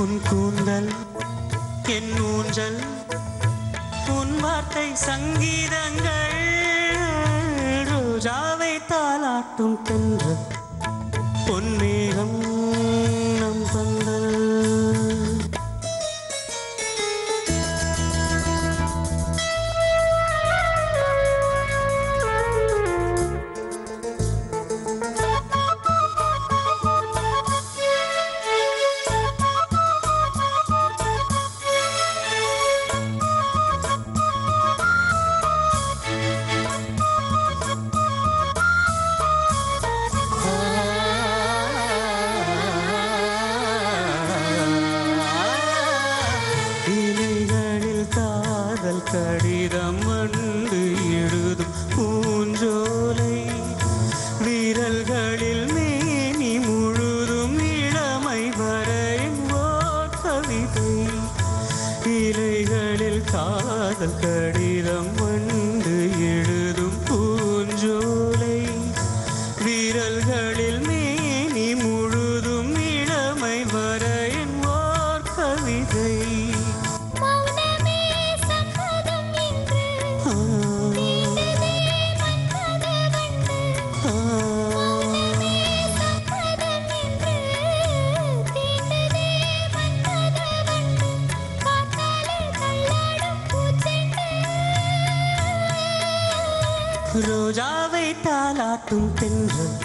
உன் கூந்தல் என் ஊஞ்சல் உன் வார்த்தை சங்கீதங்கள் ரோஜாவை தாலாட்டும் தென்றல் பொன்மேகம் நம் பந்தல் கடிதம் வந்து எழுதும் பூஞ்சோலை வீரல்களில் மேனி முழுதும் இளமை வரையும் ஓர் கவிதை இலைகளில் காதல் கடிதம் வந்து எழுதும் பூஞ்சோலை வீரல்களில் மேனி முழுதும் இளமை வரையும் ஓர் கவிதை ரோஜாவை தாலாட்டும் தென்றல்